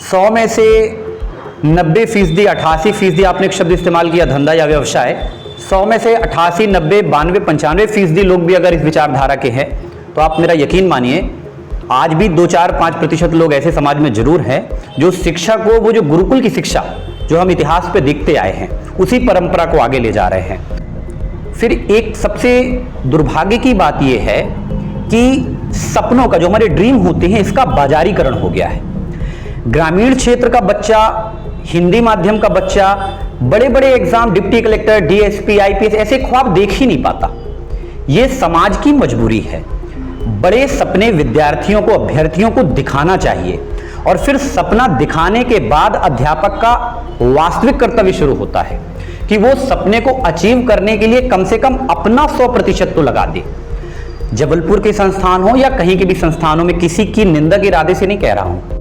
100 में से 90%, 88% आपने एक शब्द इस्तेमाल किया धंधा या व्यवसाय। 100 में से 88, 90, 92, 95% लोग भी अगर इस विचारधारा के हैं तो आप मेरा यकीन मानिए आज भी 2, 4, 5% लोग ऐसे समाज में जरूर हैं जो शिक्षा को, वो जो गुरुकुल की शिक्षा जो हम इतिहास पे देखते आए हैं, उसी परंपरा को आगे ले जा रहे हैं। फिर एक सबसे दुर्भाग्य की बात यह है कि सपनों का, जो हमारे ड्रीम होते हैं, इसका बाजारीकरण हो गया है। ग्रामीण क्षेत्र का बच्चा, हिंदी माध्यम का बच्चा बड़े बड़े exam, deputy collector, DSP, IPS ऐसे ख्वाब देख ही नहीं पाता। यह समाज की मजबूरी है। बड़े सपने विद्यार्थियों को, अभ्यर्थियों को दिखाना चाहिए और फिर सपना दिखाने के बाद अध्यापक का वास्तविक कर्तव्य शुरू होता है कि वो सपने को अचीव करने के लिए कम से कम अपना 100% तो लगा दे। जबलपुर के संस्थान हो या कहीं के भी संस्थानों में, किसी की निंदा के इरादे से नहीं कह रहा हूं।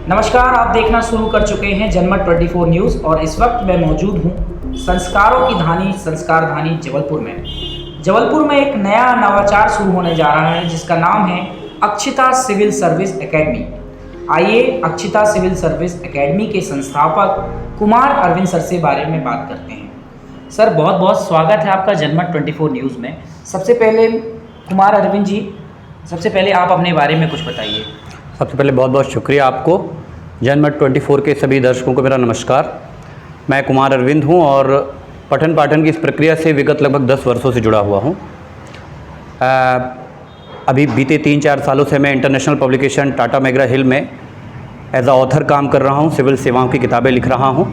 नमस्कार, आप देखना शुरू कर चुके हैं जनमत 24 न्यूज़ और इस वक्त मैं मौजूद हूं संस्कारों की धानी, संस्कार धानी जबलपुर में। जबलपुर में एक नया नवाचार शुरू होने जा रहा है जिसका नाम है अक्षिता सिविल सर्विस एकेडमी। आइए अक्षिता सिविल सर्विस एकेडमी के संस्थापक कुमार अरविंद सर से बारे में बात करते हैं। सर, बहुत बहुत स्वागत है आपका जनमत 24 न्यूज़ में। सबसे पहले कुमार अरविंद जी, सबसे पहले आप अपने बारे में कुछ बताइए। सबसे पहले बहुत बहुत शुक्रिया आपको। जनमत 24 के सभी दर्शकों को मेरा नमस्कार। मैं कुमार अरविंद हूं और पठन पाठन की इस प्रक्रिया से विगत लगभग 10 वर्षों से जुड़ा हुआ हूं। अभी बीते 3-4 सालों से मैं international publication Tata McGraw Hill में एज अ ऑथर काम कर रहा हूं, सिविल सेवाओं की किताबें लिख रहा हूं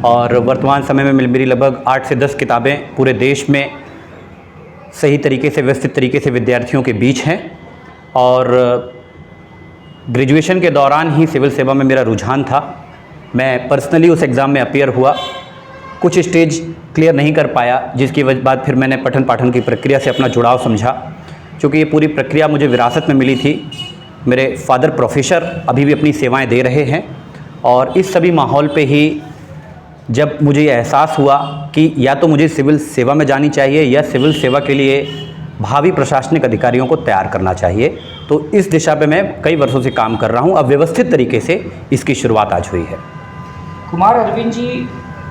और वर्तमान समय में मेरी लगभग 8 से 10 किताबें पूरे देश में सही तरीके से, व्यवस्थित तरीके से विद्यार्थियों के बीच हैं। और ग्रेजुएशन के दौरान ही सिविल सेवा में मेरा रुझान था। मैं पर्सनली उस एग्ज़ाम में अपीयर हुआ, कुछ स्टेज क्लियर नहीं कर पाया, जिसकी बाद फिर मैंने पठन पाठन की प्रक्रिया से अपना जुड़ाव समझा। क्योंकि ये पूरी प्रक्रिया मुझे विरासत में मिली थी। मेरे फादर प्रोफेसर अभी भी अपनी सेवाएं दे रहे हैं और इस सभी माहौल पे ही जब मुझे ये एहसास हुआ कि या तो मुझे सिविल सेवा में जानी चाहिए या सिविल सेवा के लिए भावी प्रशासनिक अधिकारियों को तैयार करना चाहिए, तो इस दिशा पे मैं कई वर्षों से काम कर रहा हूँ। अब व्यवस्थित तरीके से इसकी शुरुआत आज हुई है। कुमार अरविंद जी,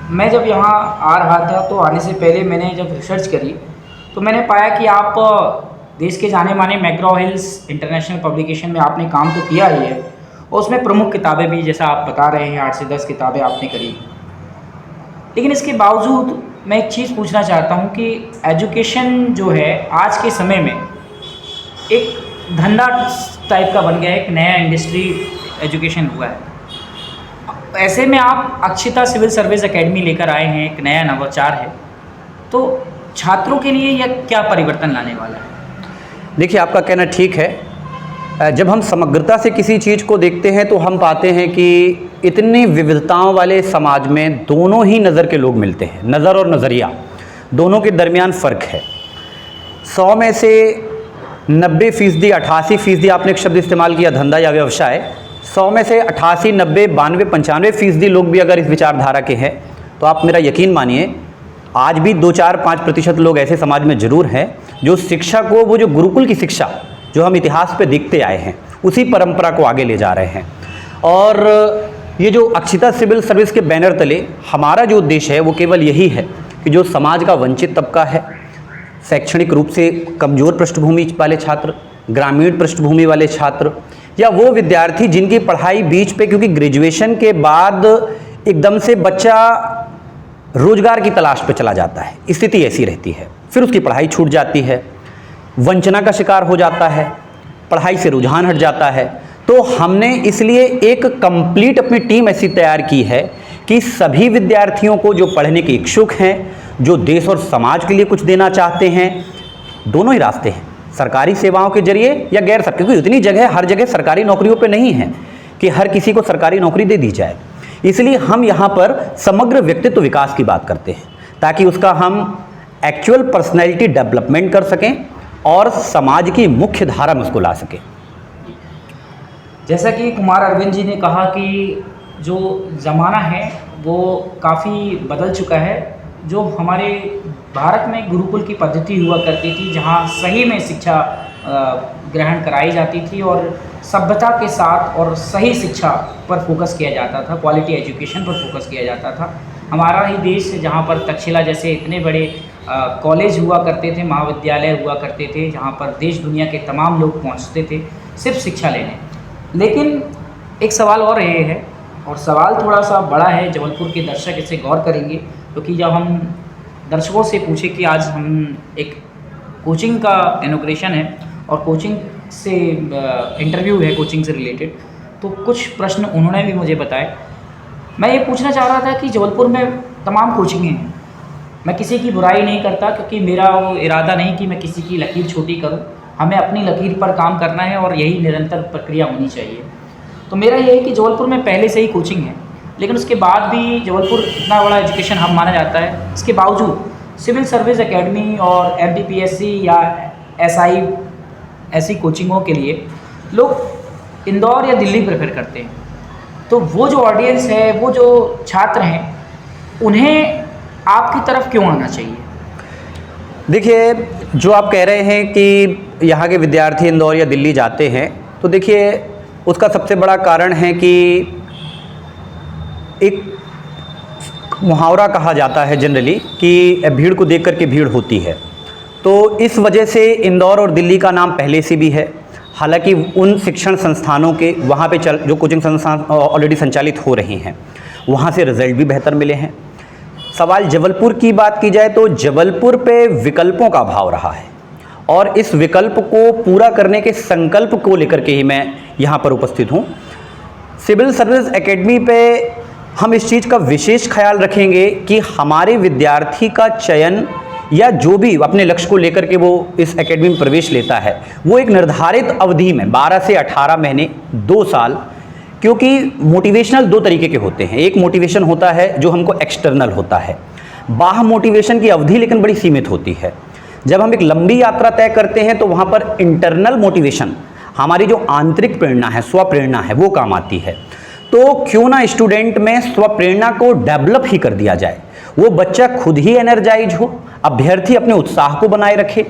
मैं जब यहाँ आ रहा था तो आने से पहले मैंने जब रिसर्च करी तो मैंने पाया कि आप देश के जाने माने मैकग्रा हिल्स इंटरनेशनल पब्लिकेशन में आपने काम तो किया ही है और उसमें प्रमुख किताबें भी, जैसा आप बता रहे हैं, 8 से 10 किताबें आपने करी। लेकिन इसके बावजूद मैं एक चीज़ पूछना चाहता हूँ कि एजुकेशन जो है आज के समय में एक धंधा टाइप का बन गया है, एक नया इंडस्ट्री एजुकेशन हुआ है। ऐसे में आप अक्षिता सिविल सर्विस एकेडमी लेकर आए हैं, एक नया नवाचार है, तो छात्रों के लिए यह क्या परिवर्तन लाने वाला है? देखिए, आपका कहना ठीक है। जब हम समग्रता से किसी चीज़ को देखते हैं तो हम पाते हैं कि इतनी विविधताओं वाले समाज में दोनों ही नज़र के लोग मिलते हैं। नज़र और नज़रिया दोनों के दरमियान फ़र्क है। 100 में से 90%, 88% आपने एक शब्द इस्तेमाल किया धंधा या व्यवसाय। 100 में से 88, 90, 92, 95% लोग भी अगर इस विचारधारा के हैं तो आप मेरा यकीन मानिए आज भी 2, 4, 5% लोग ऐसे समाज में जरूर हैं जो शिक्षा को, वो जो गुरुकुल की शिक्षा जो हम इतिहास पे देखते आए हैं, उसी परंपरा को आगे ले जा रहे हैं। और ये जो अक्षिता सिविल सर्विस के बैनर तले हमारा जो उद्देश्य है वो केवल यही है कि जो समाज का वंचित तबका है, शैक्षणिक रूप से कमज़ोर पृष्ठभूमि वाले छात्र, ग्रामीण पृष्ठभूमि वाले छात्र, या वो विद्यार्थी जिनकी पढ़ाई बीच पे, क्योंकि ग्रेजुएशन के बाद एकदम से बच्चा रोजगार की तलाश पे चला जाता है, स्थिति ऐसी रहती है, फिर उसकी पढ़ाई छूट जाती है, वंचना का शिकार हो जाता है, पढ़ाई से रुझान हट जाता है। तो हमने इसलिए एक कंप्लीट अपनी टीम ऐसी तैयार की है कि सभी विद्यार्थियों को जो पढ़ने के इच्छुक हैं, जो देश और समाज के लिए कुछ देना चाहते हैं, दोनों ही रास्ते हैं, सरकारी सेवाओं के जरिए या गैर सरकारी, क्योंकि इतनी जगह हर जगह सरकारी नौकरियों पे नहीं है कि हर किसी को सरकारी नौकरी दे दी जाए। इसलिए हम यहाँ पर समग्र व्यक्तित्व विकास की बात करते हैं ताकि उसका हम एक्चुअल पर्सनैलिटी डेवलपमेंट कर सकें और समाज की मुख्य धारा में उसको ला सकें। जैसा कि कुमार अरविंद जी ने कहा कि जो ज़माना है वो काफ़ी बदल चुका है। जो हमारे भारत में गुरुकुल की पद्धति हुआ करती थी, जहाँ सही में शिक्षा ग्रहण कराई जाती थी और सभ्यता के साथ और सही शिक्षा पर फोकस किया जाता था, क्वालिटी एजुकेशन पर फोकस किया जाता था। हमारा ही देश जहाँ पर तक्षशिला जैसे इतने बड़े कॉलेज हुआ करते थे, महाविद्यालय हुआ करते थे, जहाँ पर देश दुनिया के तमाम लोग पहुँचते थे सिर्फ शिक्षा लेने। लेकिन एक सवाल और ये है, और सवाल थोड़ा सा बड़ा है, जबलपुर के दर्शक इसे गौर करेंगे, क्योंकि जब हम दर्शकों से पूछे कि आज हम एक कोचिंग का इनॉग्रेशन है और कोचिंग से इंटरव्यू है कोचिंग से रिलेटेड, तो कुछ प्रश्न उन्होंने भी मुझे बताए। मैं ये पूछना चाह रहा था कि जबलपुर में तमाम कोचिंगें हैं, मैं किसी की बुराई नहीं करता, क्योंकि मेरा वो इरादा नहीं कि मैं किसी की लकीर छोटी करूं, हमें अपनी लकीर पर काम करना है और यही निरंतर प्रक्रिया होनी चाहिए। तो मेरा ये है कि जबलपुर में पहले से ही कोचिंग है, लेकिन उसके बाद भी जबलपुर इतना बड़ा एजुकेशन हब माना जाता है, इसके बावजूद सिविल सर्विस एकेडमी और MPPSC या SI ऐसी कोचिंगों के लिए लोग इंदौर या दिल्ली प्रेफर करते हैं। तो वो जो ऑडियंस है, वो जो छात्र हैं, उन्हें आपकी तरफ क्यों आना चाहिए? देखिए, जो आप कह रहे हैं कि यहाँ के विद्यार्थी इंदौर या दिल्ली जाते हैं, तो देखिए उसका सबसे बड़ा कारण है कि एक मुहावरा कहा जाता है जनरली कि भीड़ को देख कर के भीड़ होती है। तो इस वजह से इंदौर और दिल्ली का नाम पहले से भी है। हालांकि उन शिक्षण संस्थानों के वहाँ पे जो कोचिंग संस्थान ऑलरेडी संचालित हो रही हैं, वहाँ से रिज़ल्ट भी बेहतर मिले हैं। सवाल जबलपुर की बात की जाए तो जबलपुर पे विकल्पों का अभाव रहा है, और इस विकल्प को पूरा करने के संकल्प को लेकर के ही मैं यहाँ पर उपस्थित हूँ। सिविल सर्विस एकेडमी पे हम इस चीज़ का विशेष ख्याल रखेंगे कि हमारे विद्यार्थी का चयन या जो भी अपने लक्ष्य को लेकर के वो इस एकेडमी में प्रवेश लेता है, वो एक निर्धारित अवधि में 12 से 18 महीने 2 साल, क्योंकि मोटिवेशनल 2 तरीके के होते हैं। एक मोटिवेशन होता है जो हमको एक्सटर्नल होता है, बाह्य मोटिवेशन की अवधि लेकिन बड़ी सीमित होती है। जब हम एक लंबी यात्रा तय करते हैं तो वहाँ पर इंटरनल मोटिवेशन, हमारी जो आंतरिक प्रेरणा है, स्वप्रेरणा है, वो काम आती है। तो क्यों ना स्टूडेंट में स्वप्रेरणा को डेवलप ही कर दिया जाए, वो बच्चा खुद ही एनर्जाइज हो, अभ्यर्थी अपने उत्साह को बनाए रखे।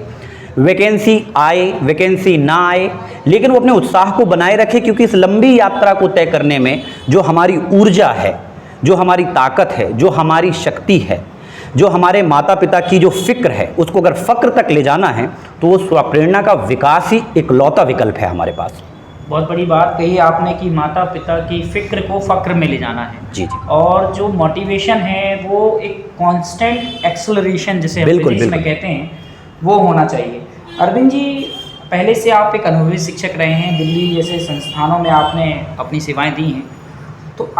वैकेंसी आए, वैकेंसी ना आए, लेकिन वो अपने उत्साह को बनाए रखे, क्योंकि इस लंबी यात्रा को तय करने में जो हमारी ऊर्जा है, जो हमारी ताकत है, जो हमारी शक्ति है, जो हमारे माता पिता की जो फिक्र है, उसको अगर फक्र तक ले जाना है तो वो स्वप्रेरणा का विकास ही इकलौता विकल्प है हमारे पास। बहुत बड़ी बात कही आपने कि माता पिता की फिक्र को फक्र में ले जाना है। जी जी। और जो मोटिवेशन है वो एक कांस्टेंट एक्सेलरेशन जिसे हम फिजिक्स में कहते हैं, वो होना चाहिए। अरविंद जी, पहले से आप एक अनुभवी शिक्षक रहे हैं, दिल्ली जैसे संस्थानों में आपने अपनी सेवाएं दी हैं, तो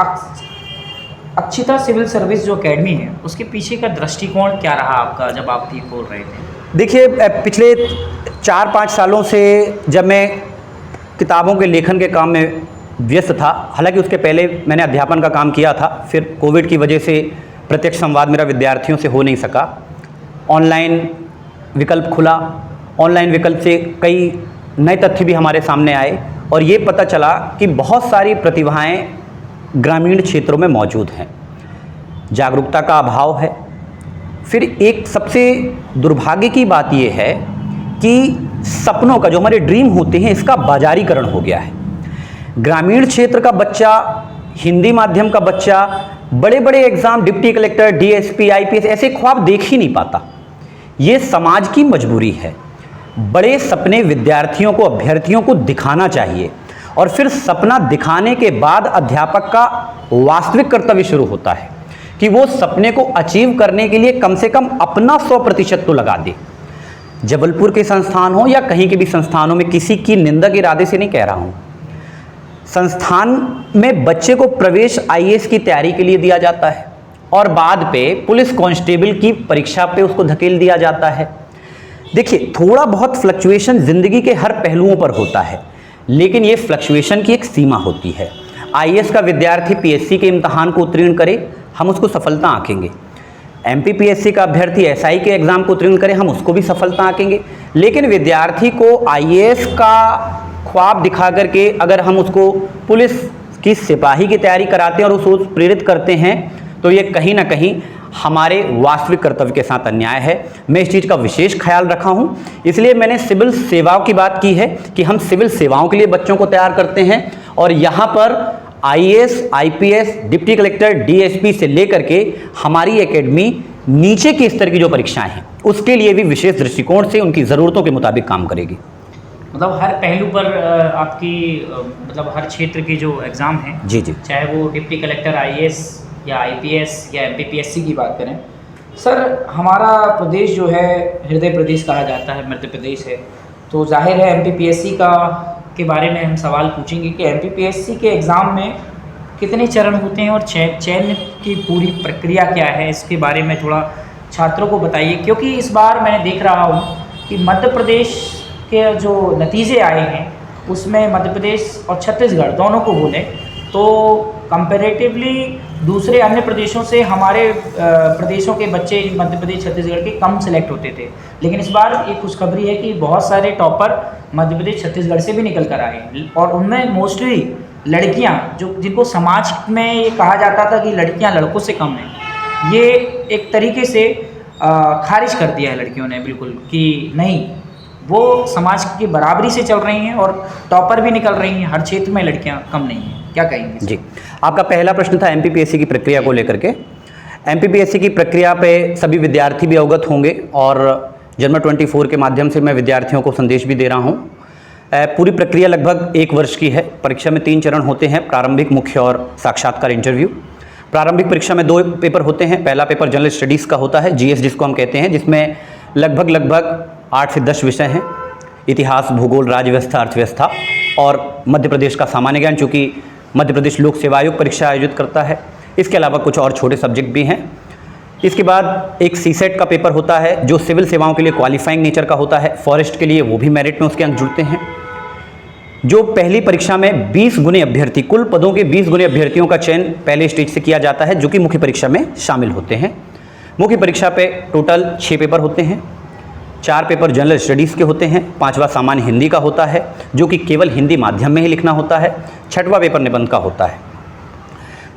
अक्षिता सिविल सर्विस जो एकेडमी है, उसके पीछे का दृष्टिकोण क्या रहा आपका जब आप ये खोल रहे थे? देखिए, पिछले 4-5 सालों से जब मैं किताबों के लेखन के काम में व्यस्त था, हालांकि उसके पहले मैंने अध्यापन का काम किया था, फिर कोविड की वजह से प्रत्यक्ष संवाद मेरा विद्यार्थियों से हो नहीं सका। ऑनलाइन विकल्प खुला, ऑनलाइन विकल्प से कई नए तथ्य भी हमारे सामने आए और ये पता चला कि बहुत सारी प्रतिभाएं ग्रामीण क्षेत्रों में मौजूद हैं। जागरूकता का अभाव है। फिर एक सबसे दुर्भाग्य की बात यह है कि सपनों का, जो हमारे ड्रीम होते हैं, इसका बाजारीकरण हो गया है। ग्रामीण क्षेत्र का बच्चा, हिंदी माध्यम का बच्चा बड़े बड़े exam, deputy collector, DSP, IPS ऐसे ख्वाब देख ही नहीं पाता। ये समाज की मजबूरी है। बड़े सपने विद्यार्थियों को, अभ्यर्थियों को दिखाना चाहिए, और फिर सपना दिखाने के बाद अध्यापक का वास्तविक कर्तव्य शुरू होता है कि वो सपने को अचीव करने के लिए कम से कम अपना 100% तो लगा दे। जबलपुर के संस्थान हो या कहीं के भी संस्थानों में, किसी की निंदा के इरादे से नहीं कह रहा हूँ, संस्थान में बच्चे को प्रवेश IAS की तैयारी के लिए दिया जाता है और बाद पे पुलिस कांस्टेबल की परीक्षा पे उसको धकेल दिया जाता है। देखिए, थोड़ा बहुत फ्लक्चुएशन ज़िंदगी के हर पहलुओं पर होता है, लेकिन ये फ्लक्चुएशन की एक सीमा होती है। IAS का विद्यार्थी PSC के इम्तहान को उत्तीर्ण करे, हम उसको सफलता आंकेंगे। MPPSC का अभ्यर्थी SI के एग्ज़ाम को उत्तीर्ण करे, हम उसको भी सफलता आंकेंगे। लेकिन विद्यार्थी को IAS का ख्वाब दिखा करके अगर हम उसको पुलिस की सिपाही की तैयारी कराते हैं और उसको प्रेरित करते हैं, तो ये कहीं ना कहीं हमारे वास्तविक कर्तव्य के साथ अन्याय है। मैं इस चीज़ का विशेष ख्याल रखा हूं, इसलिए मैंने सिविल सेवाओं की बात की है कि हम सिविल सेवाओं के लिए बच्चों को तैयार करते हैं और यहाँ पर IAS, IPS, deputy collector, DSP से लेकर के हमारी एकेडमी नीचे के स्तर की जो परीक्षाएं हैं उसके लिए भी विशेष दृष्टिकोण से उनकी ज़रूरतों के मुताबिक काम करेगी। मतलब हर पहलू पर आपकी मतलब हर क्षेत्र के जो एग्ज़ाम हैं, जी जी, चाहे वो डिप्टी कलेक्टर, आईएएस या आईपीएस या एमपीपीएससी की बात करें। सर, हमारा प्रदेश जो है हृदय प्रदेश कहा जाता है, मध्य प्रदेश है, तो जाहिर है एमपीपीएससी के बारे में हम सवाल पूछेंगे कि एमपीपीएससी के एग्ज़ाम में कितने चरण होते हैं और चयन की पूरी प्रक्रिया क्या है, इसके बारे में थोड़ा छात्रों को बताइए। क्योंकि इस बार मैंने देख रहा हूँ कि मध्य प्रदेश के जो नतीजे आए हैं उसमें मध्य प्रदेश और छत्तीसगढ़ दोनों को बोले तो कंपैरेटिवली दूसरे अन्य प्रदेशों से हमारे प्रदेशों के बच्चे मध्य प्रदेश, छत्तीसगढ़ के कम सिलेक्ट होते थे। लेकिन इस बार एक खुशखबरी है कि बहुत सारे टॉपर मध्य प्रदेश, छत्तीसगढ़ से भी निकल कर आए और उनमें मोस्टली लड़कियां, जो जिनको समाज में ये कहा जाता था कि लड़कियां लड़कों से कम हैं, ये एक तरीके से खारिज कर दिया है लड़कियों ने बिल्कुल कि नहीं, वो समाज की बराबरी से चल रही हैं और टॉपर भी निकल रही हैं, हर क्षेत्र में लड़कियां कम नहीं हैं। क्या कहेंगे? जी, आपका पहला प्रश्न था एमपीपीएससी की प्रक्रिया को लेकर के। एमपीपीएससी की प्रक्रिया पे सभी विद्यार्थी भी अवगत होंगे और जन्म 24 के माध्यम से मैं विद्यार्थियों को संदेश भी दे रहा हूँ। पूरी प्रक्रिया लगभग 1 वर्ष की है। परीक्षा में 3 चरण होते हैं, प्रारंभिक, मुख्य और साक्षात्कार इंटरव्यू। प्रारंभिक परीक्षा में 2 पेपर होते हैं। पहला पेपर जनरल स्टडीज़ का होता है, जीएस जिसको हम कहते हैं, जिसमें लगभग 8 से 10 विषय हैं, इतिहास, भूगोल, राज्य व्यवस्था, अर्थव्यवस्था और मध्य प्रदेश का सामान्य ज्ञान, चूँकि मध्य प्रदेश लोक सेवा आयोग परीक्षा आयोजित करता है। इसके अलावा कुछ और छोटे सब्जेक्ट भी हैं। इसके बाद एक सीसेट का पेपर होता है जो सिविल सेवाओं के लिए क्वालिफाइंग नेचर का होता है, फॉरेस्ट के लिए वो भी मेरिट में उसके अंक जुड़ते हैं। जो पहली परीक्षा में 20 गुने अभ्यर्थी, कुल पदों के 20 गुने अभ्यर्थियों का चयन पहले स्टेज से किया जाता है जो कि मुख्य परीक्षा में शामिल होते हैं। मुख्य परीक्षा पे टोटल 6 पेपर होते हैं। 4 पेपर जनरल स्टडीज़ के होते हैं, 5वां सामान्य हिंदी का होता है जो कि केवल हिंदी माध्यम में ही लिखना होता है, 6वां पेपर निबंध का होता है।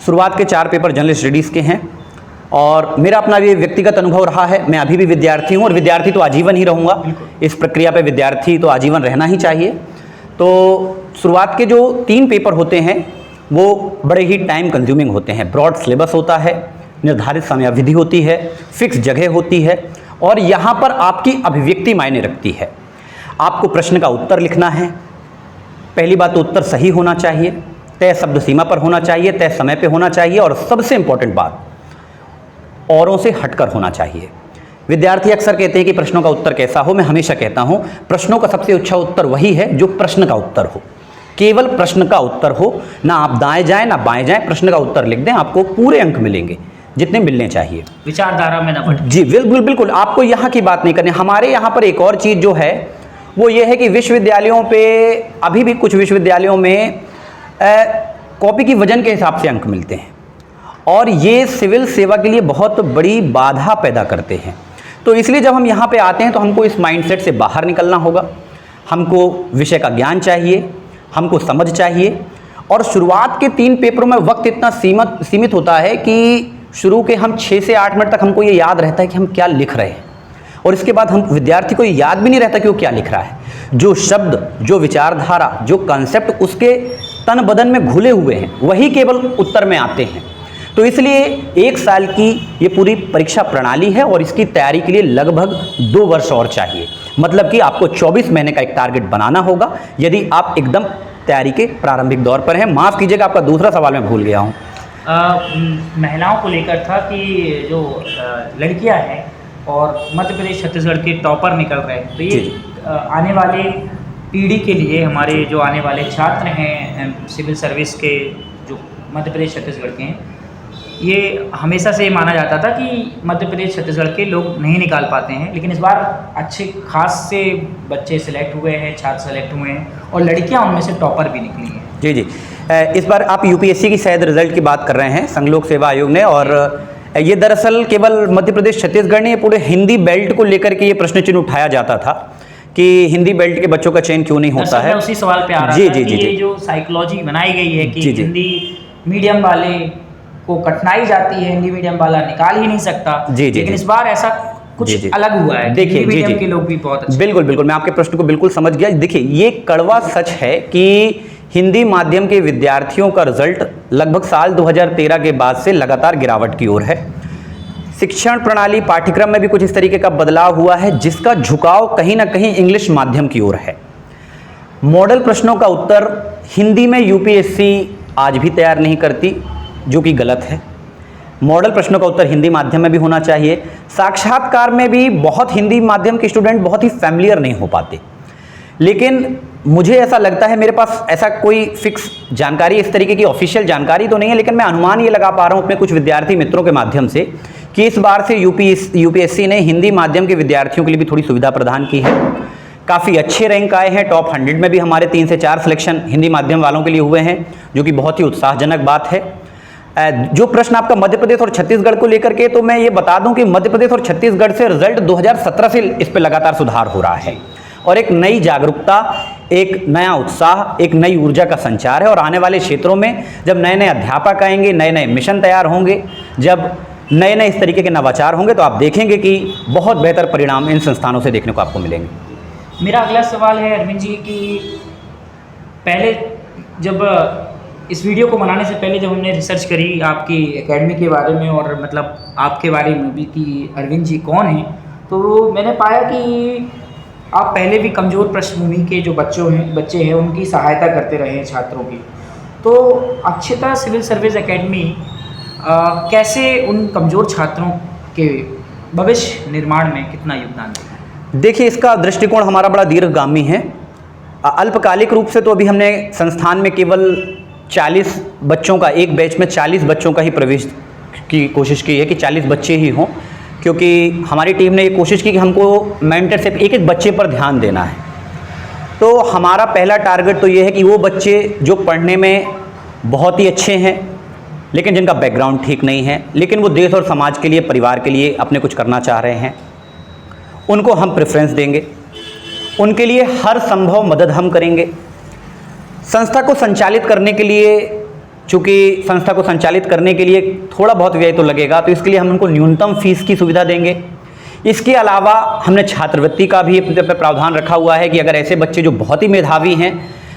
शुरुआत के 4 पेपर जनरल स्टडीज़ के हैं और मेरा अपना भी व्यक्तिगत अनुभव रहा है। मैं अभी भी विद्यार्थी हूँ और विद्यार्थी तो आजीवन ही रहूँगा। इस प्रक्रिया पे विद्यार्थी तो आजीवन रहना ही चाहिए। तो शुरुआत के जो 3 पेपर होते हैं वो बड़े ही टाइम कंज्यूमिंग होते हैं। ब्रॉड सिलेबस होता है, निर्धारित समयावधि होती है, फिक्स जगह होती है और यहाँ पर आपकी अभिव्यक्ति मायने रखती है। आपको प्रश्न का उत्तर लिखना है। पहली बात तो उत्तर सही होना चाहिए, तय शब्द सीमा पर होना चाहिए, तय समय पे होना चाहिए और सबसे इम्पोर्टेंट बात, औरों से हटकर होना चाहिए। विद्यार्थी अक्सर कहते हैं कि प्रश्नों का उत्तर कैसा हो। मैं हमेशा कहता हूँ प्रश्नों का सबसे अच्छा उत्तर वही है जो प्रश्न का उत्तर हो, केवल प्रश्न का उत्तर हो, ना आप दाएं जाएं ना बाएं जाएं, प्रश्न का उत्तर लिख दें, आपको पूरे अंक मिलेंगे जितने मिलने चाहिए। विचारधारा में ना भटके। जी बिल्कुल, आपको यहाँ की बात नहीं करनी। हमारे यहाँ पर एक और चीज़ जो है वो ये है कि विश्वविद्यालयों पे अभी भी कुछ विश्वविद्यालयों में कॉपी की वजन के हिसाब से अंक मिलते हैं और ये सिविल सेवा के लिए बहुत बड़ी बाधा पैदा करते हैं। तो इसलिए जब हम यहाँ पे आते हैं तो हमको इस माइंडसेट से बाहर निकलना होगा। हमको विषय का ज्ञान चाहिए, हमको समझ चाहिए और शुरुआत के 3 पेपरों में वक्त इतना सीमित होता है कि शुरू के हम 6 से 8 मिनट तक हमको ये याद रहता है कि हम क्या लिख रहे हैं और इसके बाद हम विद्यार्थी को याद भी नहीं रहता कि वो क्या लिख रहा है। जो शब्द, जो विचारधारा, जो कॉन्सेप्ट उसके तन बदन में घुले हुए हैं वही केवल उत्तर में आते हैं। तो इसलिए 1 साल की ये पूरी परीक्षा प्रणाली है और इसकी तैयारी के लिए लगभग 2 वर्ष और चाहिए। मतलब कि आपको 24 महीने का एक टारगेट बनाना होगा यदि आप एकदम तैयारी के प्रारंभिक दौर पर हैं। माफ़ कीजिएगा, आपका दूसरा सवाल मैं भूल गया हूँ। महिलाओं को लेकर था कि जो लड़कियां हैं और मध्य प्रदेश, छत्तीसगढ़ के टॉपर निकल रहे हैं, तो ये आने वाले पीढ़ी के लिए, हमारे जो आने वाले छात्र हैं सिविल सर्विस के जो मध्य प्रदेश, छत्तीसगढ़ के हैं, ये हमेशा से माना जाता था कि मध्य प्रदेश, छत्तीसगढ़ के लोग नहीं निकाल पाते हैं, लेकिन इस बार अच्छे खास से बच्चे सिलेक्ट हुए हैं, छात्र सेलेक्ट हुए हैं और लड़कियां उनमें से टॉपर भी निकली हैं। जी, इस बार आप यूपीएससी की शायद रिजल्ट की बात कर रहे हैं, संघ लोक सेवा आयोग ने, और ये दरअसल केवल मध्य प्रदेश, छत्तीसगढ़ ने पूरे हिंदी बेल्ट को लेकर के ये प्रश्न चिन्ह उठाया जाता था कि हिंदी बेल्ट के बच्चों का चयन क्यों नहीं होता है। उसी सवाल पे आ रहा था कि ये जो साइकोलॉजी बनाई गई है कि हिंदी मीडियम वाले को कठिनाई जाती है, हिंदी मीडियम वाला निकाल ही नहीं सकता। जी, जी, लेकिन जी। इस बार ऐसा कुछ जी, जी। अलग हुआ है। देखिए, हिंदी जी, मीडियम जी। के लोग भी बहुत अच्छे। बिल्कुल, बिल्कुल, मैं आपके प्रश्न को बिल्कुल समझ गया। देखिए, ये कड़वा सच है कि हिंदी माध्यम के विद्यार्थियों का रिजल्ट लगभग साल 2013 के बाद से लगातार गिरावट की ओर है। शिक्षण प्रणाली, पाठ्यक्रम में भी कुछ इस तरीके का बदलाव हुआ है, जिसका झुकाव कहीं ना कहीं इंग्लिश माध्यम की ओर है। मॉडल प्रश्नों का उत्तर हिंदी में यूपीएससी आज भी तैयार नहीं करती, जो कि गलत है। मॉडल प्रश्नों का उत्तर हिंदी माध्यम में भी होना चाहिए। साक्षात्कार में भी बहुत हिंदी माध्यम के स्टूडेंट बहुत ही फैमिलियर नहीं हो पाते। लेकिन मुझे ऐसा लगता है, मेरे पास ऐसा कोई फिक्स जानकारी, इस तरीके की ऑफिशियल जानकारी तो नहीं है, लेकिन मैं अनुमान ये लगा पा रहा हूँ अपने कुछ विद्यार्थी मित्रों के माध्यम से कि इस बार से यूपीएससी ने हिंदी माध्यम के विद्यार्थियों के लिए भी थोड़ी सुविधा प्रदान की है। काफ़ी अच्छे रैंक आए हैं। टॉप 100 में भी हमारे 3 से 4 सिलेक्शन हिंदी माध्यम वालों के लिए हुए हैं, जो कि बहुत ही उत्साहजनक बात है। जो प्रश्न आपका मध्य प्रदेश और छत्तीसगढ़ को लेकर के, तो मैं ये बता दूं कि मध्य प्रदेश और छत्तीसगढ़ से रिजल्ट 2017 से इस पे लगातार सुधार हो रहा है और एक नई जागरूकता, एक नया उत्साह, एक नई ऊर्जा का संचार है। और आने वाले क्षेत्रों में जब नए नए अध्यापक आएंगे, नए नए मिशन तैयार होंगे, जब नए नए इस तरीके के नवाचार होंगे, तो आप देखेंगे कि बहुत बेहतर परिणाम इन संस्थानों से देखने को आपको मिलेंगे। मेरा अगला सवाल है अरविंद जी कि पहले जब इस वीडियो को बनाने से पहले जब हमने रिसर्च करी आपकी एकेडमी के बारे में और मतलब आपके बारे में भी कि अरविंद जी कौन हैं, तो मैंने पाया कि आप पहले भी कमज़ोर पृष्ठभूमि के जो बच्चे हैं उनकी सहायता करते रहे हैं, छात्रों की। तो अक्षता सिविल सर्विस एकेडमी कैसे उन कमज़ोर छात्रों के भविष्य निर्माण में कितना योगदान देगा? देखिए, इसका दृष्टिकोण हमारा बड़ा दीर्घगामी है। अल्पकालिक रूप से तो अभी हमने संस्थान में केवल 40 बच्चों का, एक बैच में 40 बच्चों का ही प्रवेश की कोशिश की है कि 40 बच्चे ही हों, क्योंकि हमारी टीम ने ये कोशिश की कि हमको मेंटरशिप एक एक बच्चे पर ध्यान देना है। तो हमारा पहला टारगेट तो ये है कि वो बच्चे जो पढ़ने में बहुत ही अच्छे हैं लेकिन जिनका बैकग्राउंड ठीक नहीं है, लेकिन वो देश और समाज के लिए, परिवार के लिए अपने कुछ करना चाह रहे हैं, उनको हम प्रेफरेंस देंगे। उनके लिए हर संभव मदद हम करेंगे। संस्था को संचालित करने के लिए, चूँकि संस्था को संचालित करने के लिए थोड़ा बहुत व्यय तो लगेगा, तो इसके लिए हम उनको न्यूनतम फीस की सुविधा देंगे। इसके अलावा हमने छात्रवृत्ति का भी अपने पे प्रावधान रखा हुआ है कि अगर ऐसे बच्चे जो बहुत ही मेधावी हैं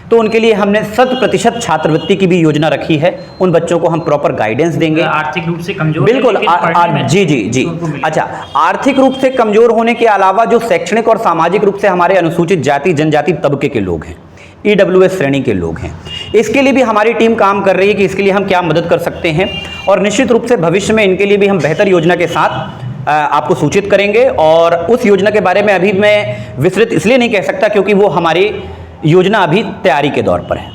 तो उनके लिए हमने 100% छात्रवृत्ति की भी योजना रखी है। उन बच्चों को हम प्रॉपर गाइडेंस देंगे। आर्थिक रूप से कमजोर, बिल्कुल, जी, अच्छा, आर्थिक रूप से कमजोर होने के अलावा जो शैक्षणिक और सामाजिक रूप से हमारे अनुसूचित जाति जनजाति तबके के लोग हैं, EWS श्रेणी के लोग हैं, इसके लिए भी हमारी टीम काम कर रही है कि इसके लिए हम क्या मदद कर सकते हैं। और निश्चित रूप से भविष्य में इनके लिए भी हम बेहतर योजना के साथ आपको सूचित करेंगे। और उस योजना के बारे में अभी मैं विस्तृत इसलिए नहीं कह सकता क्योंकि वो हमारी योजना अभी तैयारी के दौर पर है।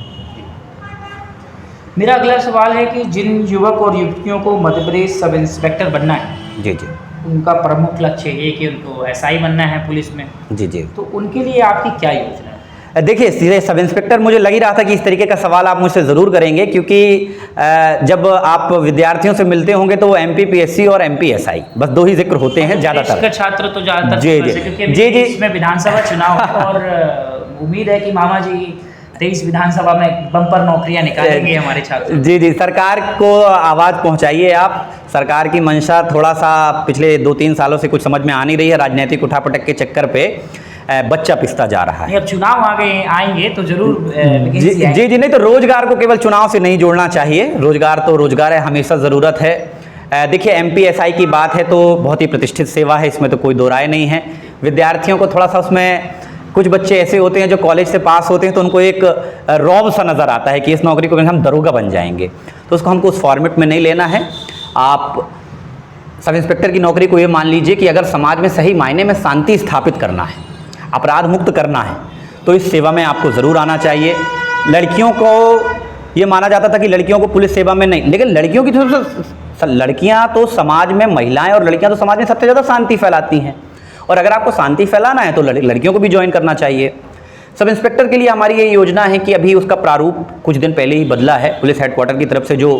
मेरा अगला सवाल है कि जिन युवक और युवतियों को मध्य प्रदेश सब इंस्पेक्टर बनना है, जी जी, उनका प्रमुख लक्ष्य है कि उनको SI बनना है पुलिस में, जी जी, तो उनके लिए आपकी क्या योजना है? देखिए, सीधे सब इंस्पेक्टर, मुझे लग ही रहा था कि इस तरीके का सवाल आप मुझसे ज़रूर करेंगे, क्योंकि जब आप विद्यार्थियों से मिलते होंगे तो वो MP PSC और MP SI बस दो ही जिक्र होते हैं ज़्यादातर। छात्र तो ज़्यादातर जी जी, इसमें विधानसभा चुनाव है और उम्मीद है कि मामा जी 23 विधानसभा में बम्पर नौकरियां निकालेंगे हमारे छात्र। जी जी, सरकार को आवाज़ पहुंचाइए आप। सरकार की मंशा थोड़ा सा पिछले 2-3 सालों से कुछ समझ में आ नहीं रही है। राजनीतिक उठापटक के चक्कर पे बच्चा पिसता जा रहा है। अब चुनाव आएंगे तो जरूर जी जी, नहीं तो रोजगार को केवल चुनाव से नहीं जोड़ना चाहिए। रोजगार तो रोजगार है, हमेशा ज़रूरत है। देखिए, MP SI की बात है तो बहुत ही प्रतिष्ठित सेवा है, इसमें तो कोई दो राय नहीं है। विद्यार्थियों को थोड़ा सा, उसमें कुछ बच्चे ऐसे होते हैं जो कॉलेज से पास होते हैं तो उनको एक रौब सा नज़र आता है कि इस नौकरी को हम दरोगा बन जाएंगे, तो उसको हमको उस फॉर्मेट में नहीं लेना है। आप सब इंस्पेक्टर की नौकरी को ये मान लीजिए कि अगर समाज में सही मायने में शांति स्थापित करना है, अपराध मुक्त करना है, तो इस सेवा में आपको ज़रूर आना चाहिए। लड़कियों को ये माना जाता था कि लड़कियों को पुलिस सेवा में नहीं, लेकिन लड़कियों की तो लड़कियां तो समाज में, महिलाएं और लड़कियां तो समाज में सबसे ज़्यादा शांति फैलाती हैं, और अगर आपको शांति फैलाना है तो लड़कियों को भी ज्वाइन करना चाहिए। सब इंस्पेक्टर के लिए हमारी ये योजना है कि अभी उसका प्रारूप कुछ दिन पहले ही बदला है। पुलिस हेडक्वार्टर की तरफ से जो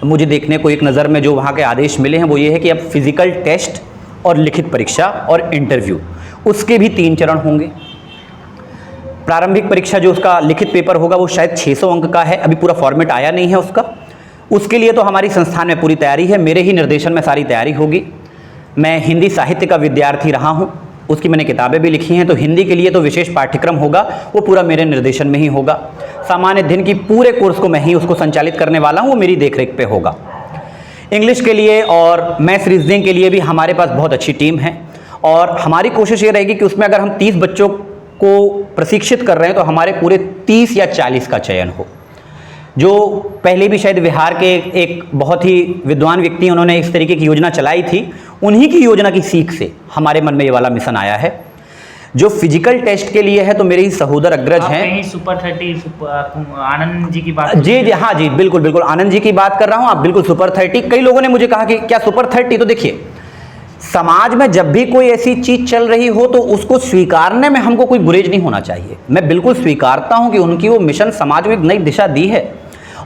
मुझे देखने को एक नज़र में जो वहाँ के आदेश मिले हैं वो ये है कि अब फिजिकल टेस्ट और लिखित परीक्षा और इंटरव्यू, उसके भी 3 चरण होंगे। प्रारंभिक परीक्षा जो उसका लिखित पेपर होगा वो शायद 600 अंक का है, अभी पूरा फॉर्मेट आया नहीं है उसका, उसके लिए तो हमारी संस्थान में पूरी तैयारी है, मेरे ही निर्देशन में सारी तैयारी होगी। मैं हिंदी साहित्य का विद्यार्थी रहा हूँ, उसकी मैंने किताबें भी लिखी हैं, तो हिंदी के लिए तो विशेष पाठ्यक्रम होगा, वो पूरा मेरे निर्देशन में ही होगा। सामान्य दिन की पूरे कोर्स को मैं ही उसको संचालित करने वाला हूँ, वो मेरी देखरेख पे होगा। इंग्लिश के लिए और मैथ्स रीजनिंग के लिए भी हमारे पास बहुत अच्छी टीम है, और हमारी कोशिश ये रहेगी कि उसमें अगर हम 30 बच्चों को प्रशिक्षित कर रहे हैं तो हमारे पूरे 30 या 40 का चयन हो। जो पहले भी शायद बिहार के एक बहुत ही विद्वान व्यक्ति उन्होंने इस तरीके की योजना चलाई थी, उन्हीं की योजना की सीख से हमारे मन में ये वाला मिशन आया है। जो फिजिकल टेस्ट के लिए है तो मेरे ही सहोदर अग्रज हैं। सुपर 30 आनंद जी की बात? जी जी हाँ जी, बिल्कुल बिल्कुल आनंद जी की बात कर रहा हूँ, आप बिल्कुल सुपर 30। कई लोगों ने मुझे कहा कि क्या सुपर 30? तो देखिए, समाज में जब भी कोई ऐसी चीज चल रही हो तो उसको स्वीकारने में हमको कोई गुरेज नहीं होना चाहिए। मैं बिल्कुल स्वीकारता हूं कि उनकी वो मिशन समाज में एक नई दिशा दी है,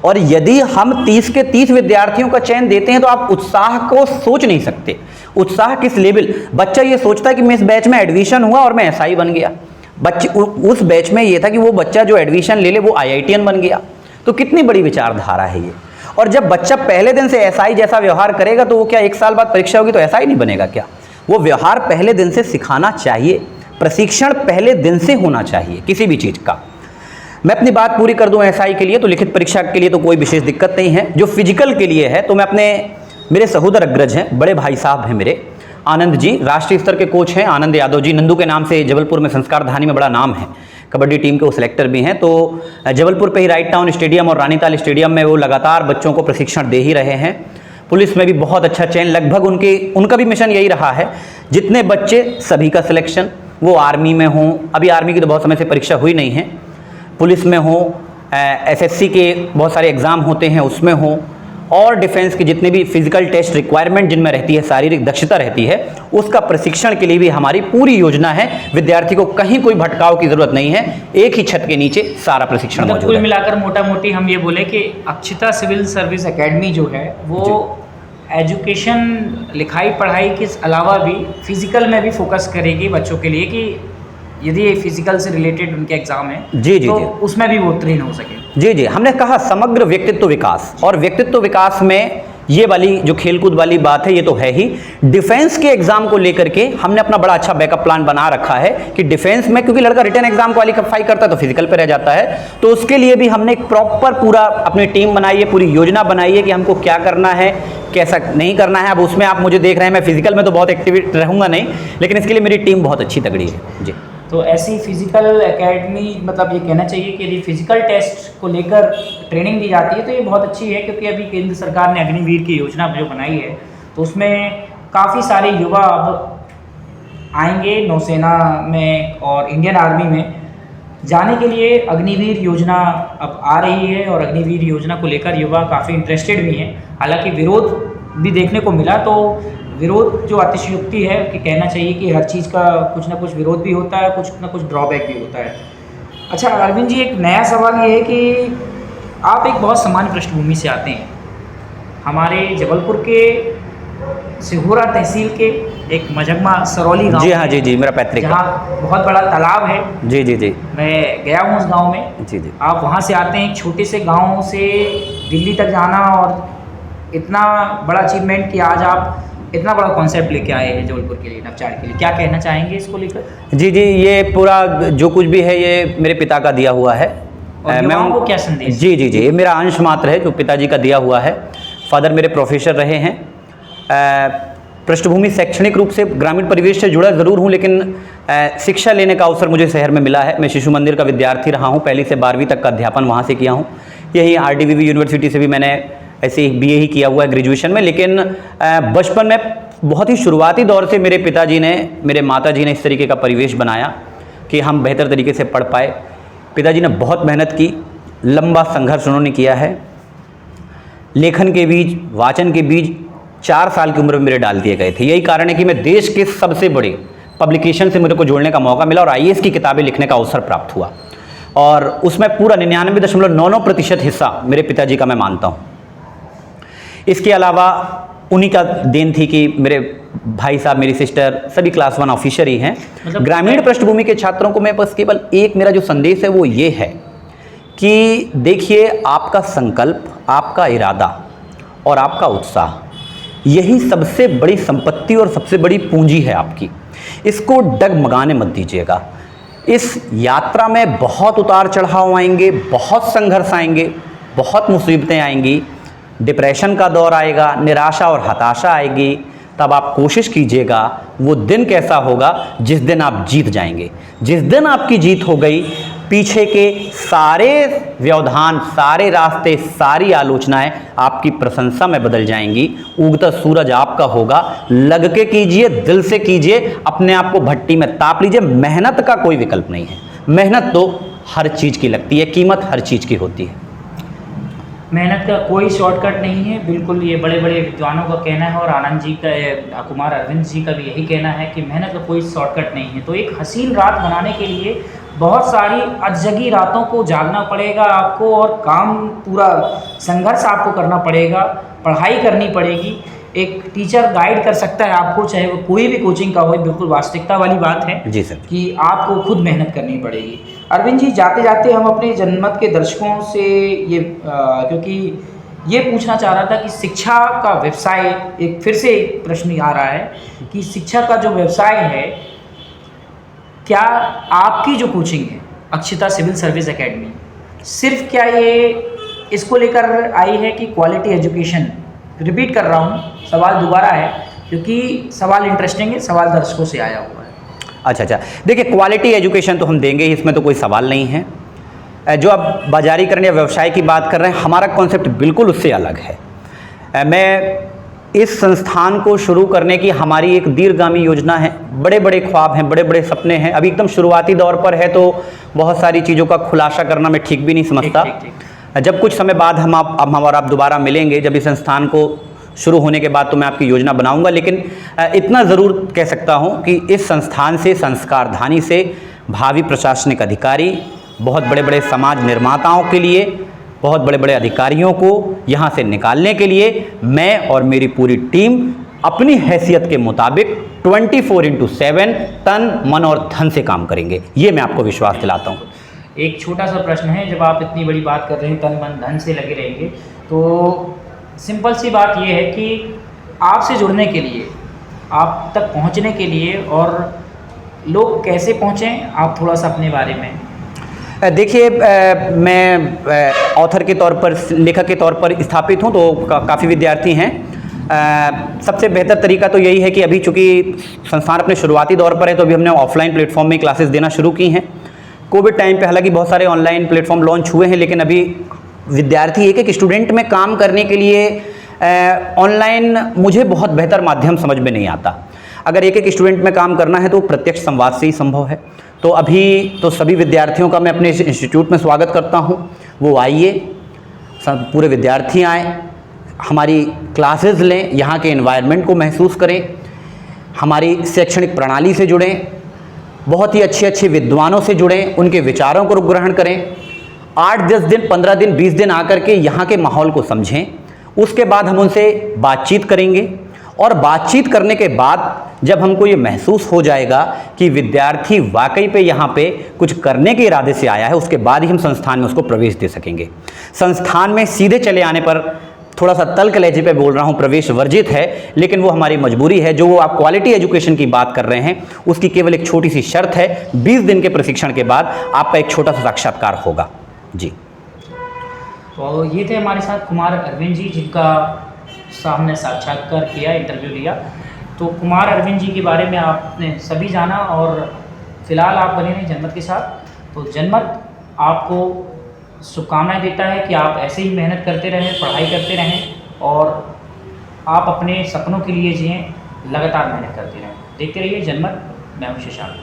और यदि हम 30 के 30 विद्यार्थियों का चयन देते हैं तो आप उत्साह को सोच नहीं सकते। उत्साह किस लेवल, बच्चा ये सोचता है कि मैं इस बैच में एडमिशन हुआ और मैं एसआई बन गया। बच्चे उस बैच में ये था कि वो बच्चा जो एडमिशन ले ले वो आईआईटीएन बन गया। तो कितनी बड़ी विचारधारा है ये। और जब बच्चा पहले दिन से एसआई जैसा व्यवहार करेगा तो वो क्या 1 साल बाद परीक्षा होगी तो एसआई नहीं बनेगा क्या? वो व्यवहार पहले दिन से सिखाना चाहिए, प्रशिक्षण पहले दिन से होना चाहिए किसी भी चीज़ का। मैं अपनी बात पूरी कर दूं एसआई के लिए तो लिखित परीक्षा के लिए तो कोई विशेष दिक्कत नहीं है। जो फिजिकल के लिए है तो मैं मेरे सहोदर अग्रज हैं, बड़े भाई साहब हैं मेरे, आनंद जी राष्ट्रीय स्तर के कोच हैं। आनंद यादव जी, नंदू के नाम से जबलपुर में संस्कारधानी में बड़ा नाम है, कबड्डी टीम के वो सिलेक्टर भी हैं। तो जबलपुर पे ही राइट टाउन स्टेडियम और रानीताल स्टेडियम में वो लगातार बच्चों को प्रशिक्षण दे ही रहे हैं। पुलिस में भी बहुत अच्छा चयन, लगभग उनका भी मिशन यही रहा है, जितने बच्चे सभी का सिलेक्शन, वो आर्मी में हों, अभी आर्मी की तो बहुत समय से परीक्षा हुई नहीं है, पुलिस में हो, एसएससी के बहुत सारे एग्ज़ाम होते हैं उसमें हो, और डिफेंस के जितने भी फिजिकल टेस्ट रिक्वायरमेंट जिनमें रहती है, शारीरिक दक्षता रहती है, उसका प्रशिक्षण के लिए भी हमारी पूरी योजना है। विद्यार्थी को कहीं कोई भटकाव की जरूरत नहीं है, एक ही छत के नीचे सारा प्रशिक्षण मौजूद है। कुल मिलाकर मोटा मोटी हम ये बोले कि अक्षिता सिविल सर्विस एकेडमी जो है वो एजुकेशन, लिखाई पढ़ाई के अलावा भी फिजिकल में भी फोकस करेगी बच्चों के लिए, कि यदि फिजिकल से रिलेटेड उनके एग्जाम है जी जी तो जी उसमें भी वो उत्तीर्ण हो सके। जी जी, हमने कहा समग्र व्यक्तित्व विकास, और व्यक्तित्व विकास में ये वाली जो खेलकूद वाली बात है ये तो है ही। डिफेंस के एग्जाम को लेकर के हमने अपना बड़ा अच्छा बैकअप प्लान बना रखा है कि डिफेंस में, क्योंकि लड़का रिटर्न एग्जाम क्वालिफाई करता है तो फिजिकल पे रह जाता है, तो उसके लिए भी हमने एक प्रॉपर पूरा अपनी टीम बनाई है, पूरी योजना बनाई है कि हमको क्या करना है, कैसा नहीं करना है। अब उसमें आप मुझे देख रहे हैं, मैं फिजिकल में तो बहुत एक्टिव रहूँगा नहीं, लेकिन इसके लिए मेरी टीम बहुत अच्छी तगड़ी है जी। तो ऐसी फिजिकल एकेडमी, मतलब ये कहना चाहिए कि यदि फिजिकल टेस्ट को लेकर ट्रेनिंग दी जाती है तो ये बहुत अच्छी है, क्योंकि अभी केंद्र सरकार ने अग्निवीर की योजना जो बनाई है तो उसमें काफ़ी सारे युवा अब आएंगे नौसेना में और इंडियन आर्मी में जाने के लिए। अग्निवीर योजना अब आ रही है और अग्निवीर योजना को लेकर युवा काफ़ी इंटरेस्टेड भी हैं। हालांकि विरोध भी देखने को मिला, तो विरोध जो अतिशयोक्ति है कि कहना चाहिए कि हर चीज़ का कुछ ना कुछ विरोध भी होता है, कुछ ना कुछ ड्रॉबैक भी होता है। अच्छा अरविंद जी, एक नया सवाल ये है कि आप एक बहुत सामान्य पृष्ठभूमि से आते हैं। हमारे जबलपुर के सिहोरा तहसील के एक मजगमा सरौली गाँव, जी हाँ जी जी, मेरा पैतृक, जहाँ बहुत बड़ा तालाब है। जी जी जी, मैं गया हूँ उस गाँव में। जी जी, आप वहाँ से आते हैं, एक छोटे से गाँव से दिल्ली तक जाना, और इतना बड़ा अचीवमेंट कि आज आप इतना बड़ा कॉन्सेप्ट लेके आए हैं जबलपुर के लिए, नवचार के लिए, क्या कहना चाहेंगे इसको लेकर? जी जी, ये पूरा जो कुछ भी है ये मेरे पिता का दिया हुआ है। मैं उनको क्या संदेश? जी जी जी, ये मेरा अंश मात्र है जो पिताजी का दिया हुआ है। फादर मेरे प्रोफेसर रहे हैं। पृष्ठभूमि शैक्षणिक रूप से ग्रामीण परिवेश से जुड़ा ज़रूर हूँ, लेकिन शिक्षा लेने का अवसर मुझे शहर में मिला है। मैं शिशु मंदिर का विद्यार्थी रहा हूँ, पहली से 12वीं तक का अध्यापन वहाँ से किया हूँ। यही RDVV यूनिवर्सिटी से भी मैंने ऐसे ही BA ही किया हुआ है ग्रेजुएशन में। लेकिन बचपन में बहुत ही शुरुआती दौर से मेरे पिताजी ने, मेरे माताजी ने इस तरीके का परिवेश बनाया कि हम बेहतर तरीके से पढ़ पाए। पिताजी ने बहुत मेहनत की, लंबा संघर्ष उन्होंने किया है। लेखन के बीज, वाचन के बीज 4 साल की उम्र में मेरे डाल दिए गए थे। यही कारण है कि मैं देश के सबसे बड़े पब्लिकेशन से मेरे को जोड़ने का मौका मिला और IAS की किताबें लिखने का अवसर प्राप्त हुआ, और उसमें पूरा 99.99% हिस्सा मेरे पिताजी का मैं मानता हूँ। इसके अलावा उन्हीं का देन थी कि मेरे भाई साहब, मेरी सिस्टर सभी क्लास 1 ऑफिसर ही हैं। ग्रामीण पृष्ठभूमि के छात्रों को मैं बस केवल एक मेरा जो संदेश है वो ये है कि देखिए, आपका संकल्प, आपका इरादा और आपका उत्साह, यही सबसे बड़ी संपत्ति और सबसे बड़ी पूंजी है आपकी। इसको डगमगाने मत दीजिएगा। इस यात्रा में बहुत उतार चढ़ाव आएंगे, बहुत संघर्ष आएंगे, बहुत मुसीबतें आएंगी, डिप्रेशन का दौर आएगा, निराशा और हताशा आएगी। तब आप कोशिश कीजिएगा वो दिन कैसा होगा जिस दिन आप जीत जाएंगे। जिस दिन आपकी जीत हो गई, पीछे के सारे व्यवधान, सारे रास्ते, सारी आलोचनाएं आपकी प्रशंसा में बदल जाएंगी। उगता सूरज आपका होगा। लग के कीजिए, दिल से कीजिए, अपने आप को भट्टी में ताप लीजिए। मेहनत का कोई विकल्प नहीं है। मेहनत तो हर चीज़ की लगती है, कीमत हर चीज़ की होती है। मेहनत का कोई शॉर्टकट नहीं है, बिल्कुल। ये बड़े बड़े विद्वानों का कहना है और आनंद जी का, कुमार अरविंद जी का भी यही कहना है कि मेहनत का कोई शॉर्टकट नहीं है। तो एक हसीन रात बनाने के लिए बहुत सारी अधजगी रातों को जागना पड़ेगा आपको, और काम पूरा संघर्ष आपको करना पड़ेगा, पढ़ाई करनी पड़ेगी। एक टीचर गाइड कर सकता है आपको, चाहे वो कोई भी कोचिंग का हो। बिल्कुल वास्तविकता वाली बात है जी सर, कि आपको खुद मेहनत करनी पड़ेगी। अरविंद जी, जाते जाते हम अपने जनमत के दर्शकों से ये क्योंकि ये पूछना चाह रहा था कि शिक्षा का व्यवसाय, एक फिर से एक प्रश्न आ रहा है कि शिक्षा का जो व्यवसाय है, क्या आपकी जो कोचिंग है अक्षिता सिविल सर्विस एकेडमी, सिर्फ क्या ये इसको लेकर आई है कि क्वालिटी एजुकेशन, रिपीट कर रहा हूँ, सवाल दोबारा है क्योंकि सवाल इंटरेस्टिंग है, सवाल दर्शकों से आया हुआ है। अच्छा, देखिए, क्वालिटी एजुकेशन तो हम देंगे ही, इसमें तो कोई सवाल नहीं है। जो आप बाजारीकरण या व्यवसाय की बात कर रहे हैं, हमारा कॉन्सेप्ट बिल्कुल उससे अलग है। मैं इस संस्थान को शुरू करने की हमारी एक दीर्घगामी योजना है। बड़े बड़े ख्वाब हैं, बड़े बड़े सपने हैं। अभी एकदम शुरुआती दौर पर है, तो बहुत सारी चीज़ों का खुलासा करना मैं ठीक भी नहीं समझता। ठीक। जब कुछ समय बाद हम और आप दोबारा मिलेंगे, जब इस संस्थान को शुरू होने के बाद, तो मैं आपकी योजना बनाऊंगा। लेकिन इतना ज़रूर कह सकता हूं कि इस संस्थान से, संस्कारधानी से भावी प्रशासनिक अधिकारी, बहुत बड़े बड़े समाज निर्माताओं के लिए, बहुत बड़े बड़े अधिकारियों को यहाँ से निकालने के लिए मैं और मेरी पूरी टीम अपनी हैसियत के मुताबिक 24/7 तन, मन और धन से काम करेंगे। ये मैं आपको विश्वास दिलाता हूँ। एक छोटा सा प्रश्न है, जब आप इतनी बड़ी बात कर रहे हैं, तन मन धन से लगे रहेंगे, तो सिंपल सी बात यह है कि आपसे जुड़ने के लिए, आप तक पहुंचने के लिए, और लोग कैसे पहुंचें, आप थोड़ा सा अपने बारे में। देखिए, मैं ऑथर के तौर पर, लेखक के तौर पर स्थापित हूं, तो काफ़ी विद्यार्थी हैं। सबसे बेहतर तरीका तो यही है कि अभी चूँकि संस्थान अपने शुरुआती दौर पर है, तो अभी हमने ऑफलाइन प्लेटफॉर्म में क्लासेस देना शुरू की हैं। कोविड टाइम पे हालांकि बहुत सारे ऑनलाइन प्लेटफॉर्म लॉन्च हुए हैं, लेकिन अभी विद्यार्थी एक स्टूडेंट में काम करने के लिए ऑनलाइन मुझे बहुत बेहतर माध्यम समझ में नहीं आता। अगर एक स्टूडेंट में काम करना है तो प्रत्यक्ष संवाद से ही संभव है। तो अभी तो सभी विद्यार्थियों का मैं अपने इस इंस्टीट्यूट में स्वागत करता हूं। वो आइए, सब पूरे विद्यार्थी आएँ, हमारी क्लासेस लें, यहाँ के एनवायरनमेंट को महसूस करें, हमारी शैक्षणिक प्रणाली से जुड़ें, बहुत ही अच्छे अच्छे विद्वानों से जुड़ें, उनके विचारों को ग्रहण करें। 8-10 दिन, 15 दिन, 20 दिन आकर के यहाँ के माहौल को समझें। उसके बाद हम उनसे बातचीत करेंगे, और बातचीत करने के बाद जब हमको ये महसूस हो जाएगा कि विद्यार्थी वाकई पे यहाँ पे कुछ करने के इरादे से आया है, उसके बाद ही हम संस्थान में उसको प्रवेश दे सकेंगे। संस्थान में सीधे चले आने पर, थोड़ा सा तल्ख लहजे पे बोल रहा हूँ, प्रवेश वर्जित है, लेकिन वो हमारी मजबूरी है। जो वो आप क्वालिटी एजुकेशन की बात कर रहे हैं, उसकी केवल एक छोटी सी शर्त है, 20 दिन के प्रशिक्षण के बाद आपका एक छोटा सा साक्षात्कार होगा। जी, तो ये थे हमारे साथ कुमार अरविंद जी, जिनका सामने साक्षात्कार किया, इंटरव्यू लिया। तो कुमार अरविंद जी के बारे में आपने सभी जाना, और फिलहाल आप बने रहे जनमत के साथ। तो जनमत आपको शुभकामनाएं देता है कि आप ऐसे ही मेहनत करते रहें, पढ़ाई करते रहें, और आप अपने सपनों के लिए जिएं, लगातार मेहनत करते रहें। देखते रहिए जनमत। मैं हूं शशांक।